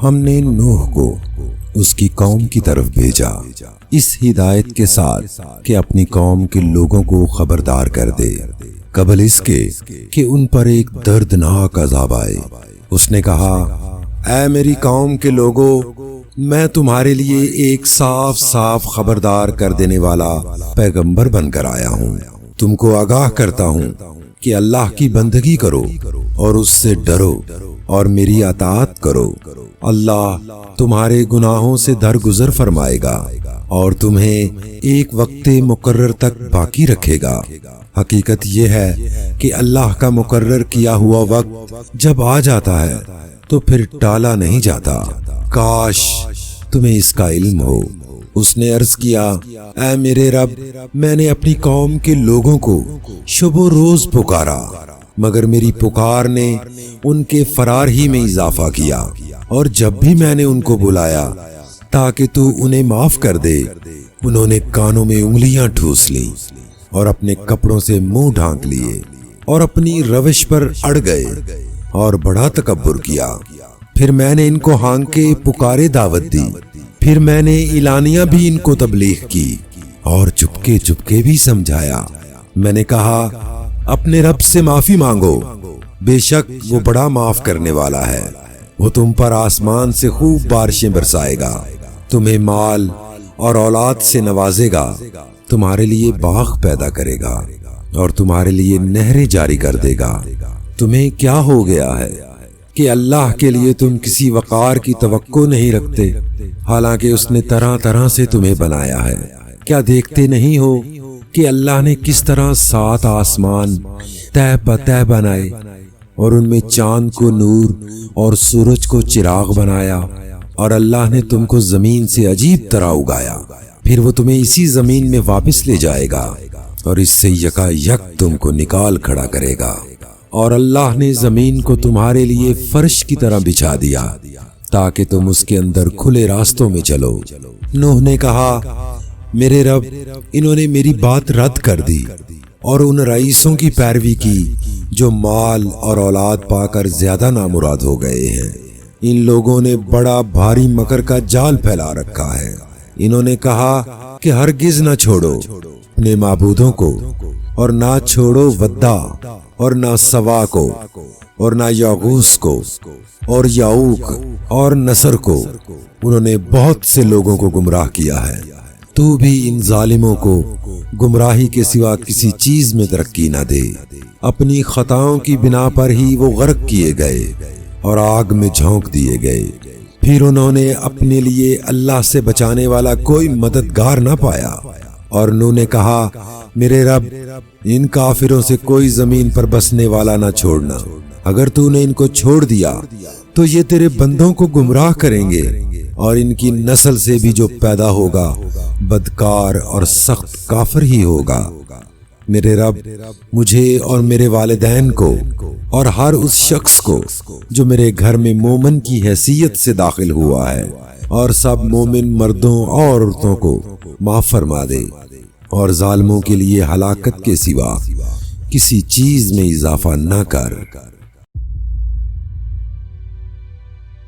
ہم نے نوح کو اس کی قوم کی طرف بھیجا اس ہدایت کے ساتھ کہ اپنی قوم کے لوگوں کو خبردار کر دے قبل اس کے کہ ان پر ایک دردناک عذاب آئے۔ اس نے کہا، اے میری قوم کے لوگوں، میں تمہارے لیے ایک صاف صاف خبردار کر دینے والا پیغمبر بن کر آیا ہوں۔ تم کو آگاہ کرتا ہوں کہ اللہ کی بندگی کرو اور اس سے ڈرو اور میری اطاعت کرو۔ اللہ تمہارے گناہوں سے درگزر فرمائے گا اور تمہیں ایک وقت مقرر تک باقی رکھے گا۔ حقیقت یہ ہے کہ اللہ کا مقرر کیا ہوا وقت جب آ جاتا ہے تو پھر ٹالا نہیں جاتا۔ کاش تمہیں اس کا علم ہو۔ اس نے عرض کیا، اے میرے رب، میں نے اپنی قوم کے لوگوں کو شب و روز پکارا، مگر میری پکار نے ان کے فرار ہی میں اضافہ کیا، اور جب بھی میں نے ان کو بلایا تاکہ تو انہیں معاف کر دے، انہوں نے کانوں میں انگلیاں ٹھوس لی اور اپنے کپڑوں سے منہ ڈھانک لیے اور اپنی روش پر اڑ گئے اور بڑا تکبر کیا۔ پھر میں نے ان کو ہانک کے پکارے دعوت دی، پھر میں نے اعلانیہ بھی ان کو تبلیغ کی اور چپکے چپکے بھی سمجھایا۔ میں نے کہا، اپنے رب سے معافی مانگو، بے شک وہ بڑا معاف کرنے والا ہے۔ وہ تم پر آسمان سے خوب بارشیں برسائے گا، تمہیں مال اور اولاد سے نوازے گا، تمہارے لیے باغ پیدا کرے گا اور تمہارے لیے نہریں جاری کر دے گا۔ تمہیں کیا ہو گیا ہے کہ اللہ کے لیے تم کسی وقار کی توقع نہیں رکھتے، حالانکہ اس نے طرح طرح سے تمہیں بنایا ہے۔ کیا دیکھتے نہیں ہو کہ اللہ نے کس طرح 7 آسمان تہ بتہ بنائے اور ان میں چاند کو نور اور سورج کو چراغ بنایا، اور اللہ نے تم کو زمین سے عجیب طرح اگایا، پھر وہ تمہیں اسی زمین میں واپس لے جائے گا اور اس سے یکا یک تم کو نکال کھڑا کرے گا۔ اور اللہ نے زمین کو تمہارے لیے فرش کی طرح بچھا دیا تاکہ تم اس کے اندر کھلے راستوں میں چلو۔ نوح نے کہا، میرے رب، انہوں نے میری بات رد کر دی اور ان رئیسوں کی پیروی کی جو مال اور اولاد پا کر زیادہ نامراد ہو گئے ہیں۔ ان لوگوں نے بڑا بھاری مکر کا جال پھیلا رکھا ہے۔ انہوں نے کہا کہ ہرگز نہ چھوڑو اپنے معبودوں کو، اور نہ چھوڑو ودہ اور نہ سوا کو اور نہ یاغوس کو اور یعوق اور نصر کو۔ انہوں نے بہت سے لوگوں کو گمراہ کیا ہے۔ تو بھی ان ظالموں کو گمراہی کے سوا کسی چیز میں ترقی نہ دے۔ اپنی خطاؤں کی بنا پر ہی وہ غرق کیے گئے اور آگ میں جھونک دیے گئے۔ پھر انہوں نے اپنے لیے اللہ سے بچانے والا کوئی مددگار نہ پایا۔ اور نوح نے کہا، میرے رب، ان کافروں سے کوئی زمین پر بسنے والا نہ چھوڑنا۔ اگر تو نے ان کو چھوڑ دیا تو یہ تیرے بندوں کو گمراہ کریں گے، اور ان کی نسل سے بھی جو پیدا ہوگا بدکار اور سخت کافر ہی ہوگا۔ میرے رب، مجھے اور میرے والدین کو اور ہر اس شخص کو جو میرے گھر میں مومن کی حیثیت سے داخل ہوا ہے، اور سب مومن مردوں اور عورتوں کو معاف فرما دے، اور ظالموں کے لیے ہلاکت کے سوا کسی چیز میں اضافہ نہ کر۔